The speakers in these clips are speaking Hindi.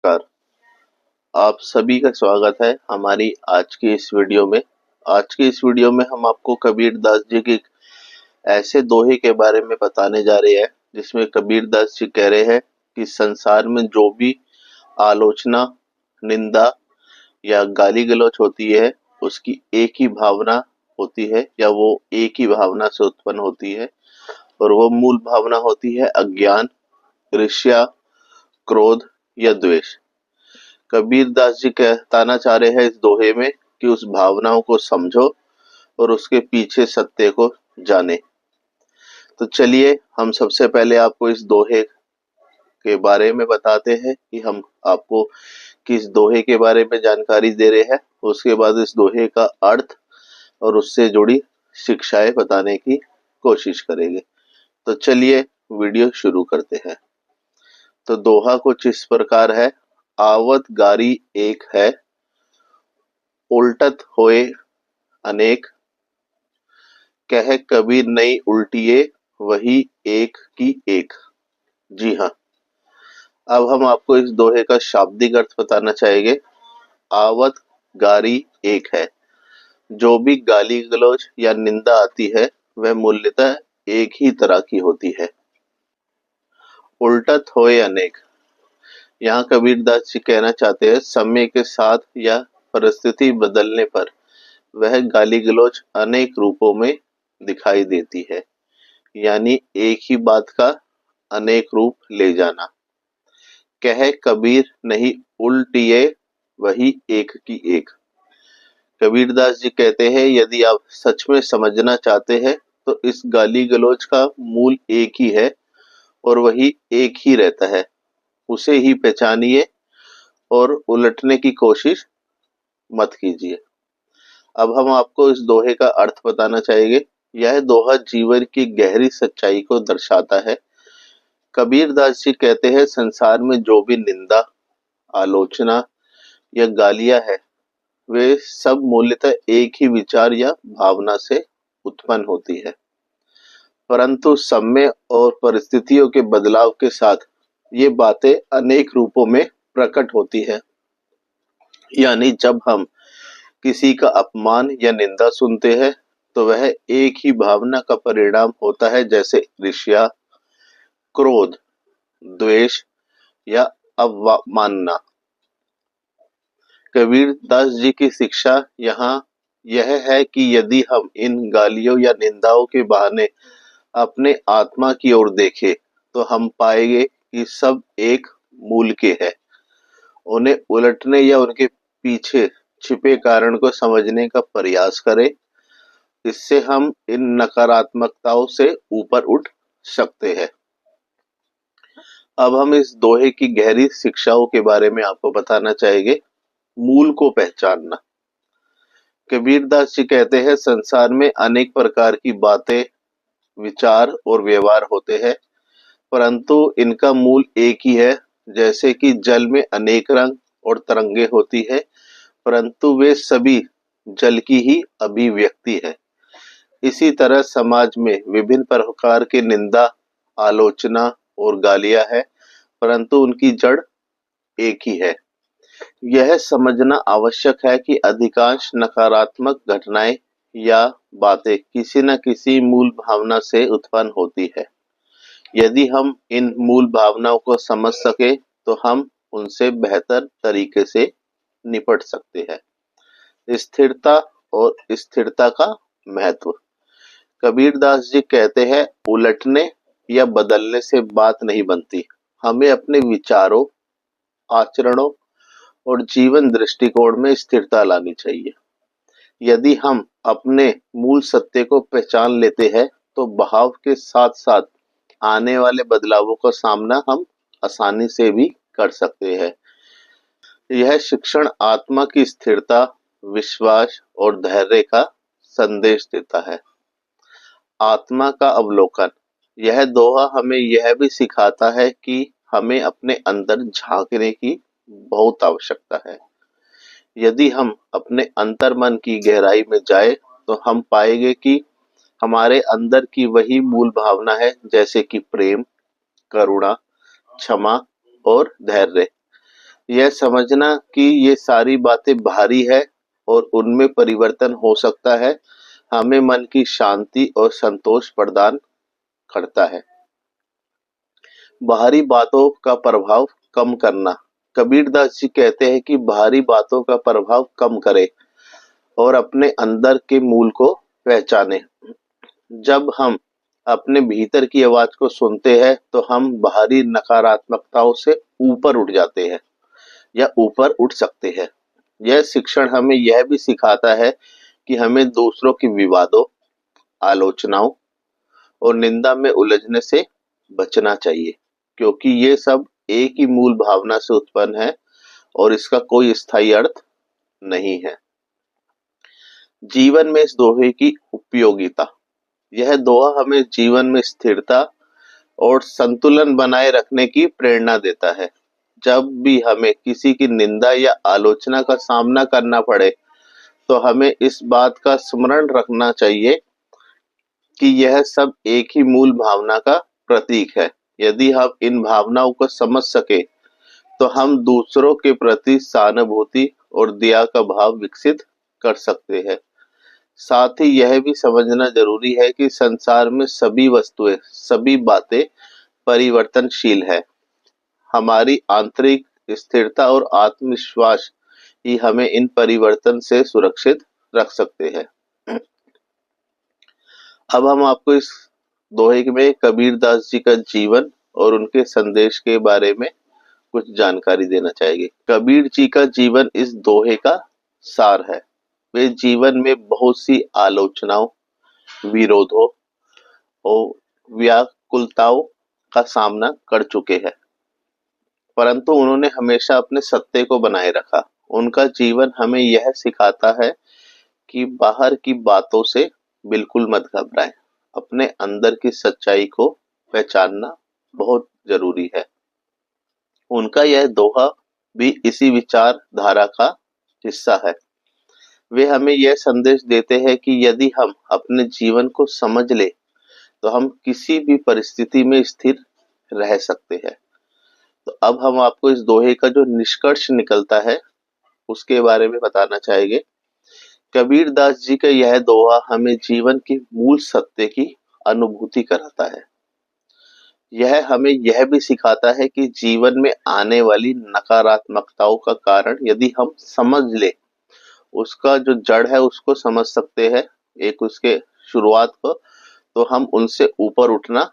नमस्कार। आप सभी का स्वागत है हमारी आज की इस वीडियो में। आज की इस वीडियो में हम आपको कबीर दास जी के ऐसे दोहे के बारे में बताने जा रहे हैं जिसमें कबीर दास जी कह रहे हैं कि संसार में जो भी आलोचना, निंदा या गाली गलौज होती है उसकी एक ही भावना होती है या वो एक ही भावना से उत्पन्न होती है और वो मूल भावना होती है अज्ञान, ईर्ष्या, क्रोध या द्वेष। कबीर दास जी कहताना चाह रहे हैं इस दोहे में कि उस भावनाओं को समझो और उसके पीछे सत्य को जाने। तो चलिए हम सबसे पहले आपको इस दोहे के बारे में बताते हैं कि हम आपको किस दोहे के बारे में जानकारी दे रहे हैं। उसके बाद इस दोहे का अर्थ और उससे जुड़ी शिक्षाएं बताने की कोशिश करेंगे। तो चलिए वीडियो शुरू करते हैं। तो दोहा कुछ इस प्रकार है। आवत गारी एक है, उल्टत होए अनेक, कह कबीर नहीं उल्टिए वही एक की एक। जी हाँ, अब हम आपको इस दोहे का शाब्दिक अर्थ बताना चाहेंगे। आवत गारी एक है, जो भी गाली गलौज या निंदा आती है वह मूल्यतः एक ही तरह की होती है। उल्टत होए अनेक, यहाँ कबीरदास जी कहना चाहते हैं समय के साथ या परिस्थिति बदलने पर वह गाली गलौज अनेक रूपों में दिखाई देती है, यानी एक ही बात का अनेक रूप ले जाना। कह कबीर नहीं उल्टिए वही एक की एक। कबीरदास जी कहते हैं यदि आप सच में समझना चाहते हैं तो इस गाली गलौज का मूल एक ही है और वही एक ही रहता है। उसे ही पहचानिए और उलटने की कोशिश मत कीजिए। अब हम आपको इस दोहे का अर्थ बताना चाहेंगे। यह दोहा जीवन की गहरी सच्चाई को दर्शाता है। कबीर दास जी कहते हैं संसार में जो भी निंदा, आलोचना या गालियां है वे सब मूलतः एक ही विचार या भावना से उत्पन्न होती है, परंतु समय और परिस्थितियों के बदलाव के साथ ये बातें अनेक रूपों में प्रकट होती है। यानी जब हम किसी का अपमान या निंदा सुनते हैं तो वह एक ही भावना का परिणाम होता है, जैसे ईर्ष्या, क्रोध, द्वेष या अवमानना। कबीर दास जी की शिक्षा यहाँ यह है कि यदि हम इन गालियों या निंदाओं के बहाने अपने आत्मा की ओर देखें तो हम पाएंगे कि सब एक मूल के हैं। उन्हें उलटने या उनके पीछे छिपे कारण को समझने का प्रयास करें। इससे हम इन नकारात्मकताओं से ऊपर उठ सकते हैं। अब हम इस दोहे की गहरी शिक्षाओं के बारे में आपको बताना चाहेंगे। मूल को पहचानना। कबीरदास जी कहते हैं संसार में अनेक प्रकार की बातें, विचार और व्यवहार होते हैं, परंतु इनका मूल एक ही है। जैसे कि जल में अनेक रंग और तरंगे होती है, परंतु वे सभी जल की ही अभिव्यक्ति है। इसी तरह समाज में विभिन्न प्रकार के निंदा, आलोचना और गालियां है, परंतु उनकी जड़ एक ही है। यह समझना आवश्यक है कि अधिकांश नकारात्मक घटनाएं या बातें किसी न किसी मूल भावना से उत्पन्न होती है। यदि हम इन मूल भावनाओं को समझ सके तो हम उनसे बेहतर तरीके से निपट सकते हैं। स्थिरता और स्थिरता का महत्व। कबीरदास जी कहते हैं उलटने या बदलने से बात नहीं बनती। हमें अपने विचारों, आचरणों और जीवन दृष्टिकोण में स्थिरता लानी चाहिए। यदि हम अपने मूल सत्य को पहचान लेते हैं तो बहाव के साथ साथ आने वाले बदलावों का सामना हम आसानी से भी कर सकते हैं। यह शिक्षण आत्मा की स्थिरता, विश्वास और धैर्य का संदेश देता है। आत्मा का अवलोकन। यह दोहा हमें यह भी सिखाता है कि हमें अपने अंदर झांकने की बहुत आवश्यकता है। यदि हम अपने अंतर मन की गहराई में जाए तो हम पाएंगे कि हमारे अंदर की वही मूल भावना है, जैसे कि प्रेम, करुणा, क्षमा और धैर्य। यह समझना कि ये सारी बातें बाहरी है और उनमें परिवर्तन हो सकता है, हमें मन की शांति और संतोष प्रदान करता है। बाहरी बातों का प्रभाव कम करना। कबीरदास जी कहते हैं कि बाहरी बातों का प्रभाव कम करें और अपने अंदर के मूल को पहचाने। जब हम अपने भीतर की आवाज को सुनते हैं तो हम बाहरी नकारात्मकताओं से ऊपर उठ जाते हैं या ऊपर उठ सकते हैं। यह शिक्षण हमें यह भी सिखाता है कि हमें दूसरों के विवादों, आलोचनाओं और निंदा में उलझने से बचना चाहिए, क्योंकि ये सब एक ही मूल भावना से उत्पन्न है और इसका कोई स्थायी अर्थ नहीं है। जीवन में इस दोहे की उपयोगिता। यह दोहा हमें जीवन में स्थिरता और संतुलन बनाए रखने की प्रेरणा देता है। जब भी हमें किसी की निंदा या आलोचना का सामना करना पड़े तो हमें इस बात का स्मरण रखना चाहिए कि यह सब एक ही मूल भावना का प्रतीक है। यदि हम इन भावनाओं को समझ सके तो हम दूसरों के प्रति सहानुभूति और दया का भाव विकसित कर सकते हैं। साथ ही यह भी समझना जरूरी है कि संसार में सभी वस्तुएं, सभी बातें परिवर्तनशील है। हमारी आंतरिक स्थिरता और आत्मविश्वास ही हमें इन परिवर्तन से सुरक्षित रख सकते हैं। अब हम आपको इस दोहे में कबीरदास जी का जीवन और उनके संदेश के बारे में कुछ जानकारी देना चाहेंगे। कबीर जी का जीवन इस दोहे का सार है। वे जीवन में बहुत सी आलोचनाओं, विरोधों और व्याकुलताओं का सामना कर चुके हैं, परंतु उन्होंने हमेशा अपने सत्य को बनाए रखा। उनका जीवन हमें यह सिखाता है कि बाहर की बातों से बिल्कुल मत घबराएं। अपने अंदर की सच्चाई को पहचानना बहुत जरूरी है। उनका यह दोहा भी इसी विचारधारा का हिस्सा है। वे हमें यह संदेश देते हैं कि यदि हम अपने जीवन को समझ ले तो हम किसी भी परिस्थिति में स्थिर रह सकते हैं। तो अब हम आपको इस दोहे का जो निष्कर्ष निकलता है उसके बारे में बताना चाहेंगे। कबीरदास जी का यह दोहा हमें जीवन के मूल सत्य की अनुभूति कराता है। यह हमें यह भी सिखाता है कि जीवन में आने वाली नकारात्मकताओं का कारण यदि हम समझ ले, उसका जो जड़ है उसको समझ सकते हैं, एक उसके शुरुआत को, तो हम उनसे ऊपर उठना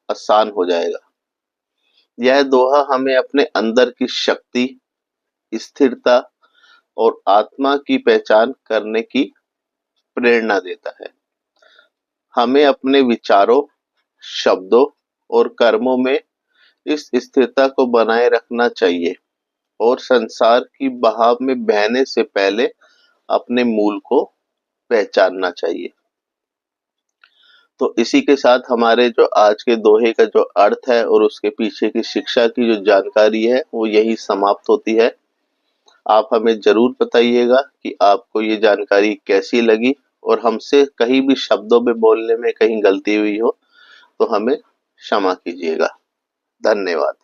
आसान हो जाएगा। यह दोहा हमें अपने अंदर की शक्ति, स्थिरता और आत्मा की पहचान करने की प्रेरणा देता है। हमें अपने विचारों, शब्दों और कर्मों में इस स्थिरता को बनाए रखना चाहिए और संसार की बहाव में बहने से पहले अपने मूल को पहचानना चाहिए। तो इसी के साथ हमारे जो आज के दोहे का जो अर्थ है और उसके पीछे की शिक्षा की जो जानकारी है वो यही समाप्त होती है। आप हमें जरूर बताइएगा कि आपको ये जानकारी कैसी लगी और हमसे कहीं भी शब्दों में बोलने में कहीं गलती हुई हो तो हमें क्षमा कीजिएगा। धन्यवाद।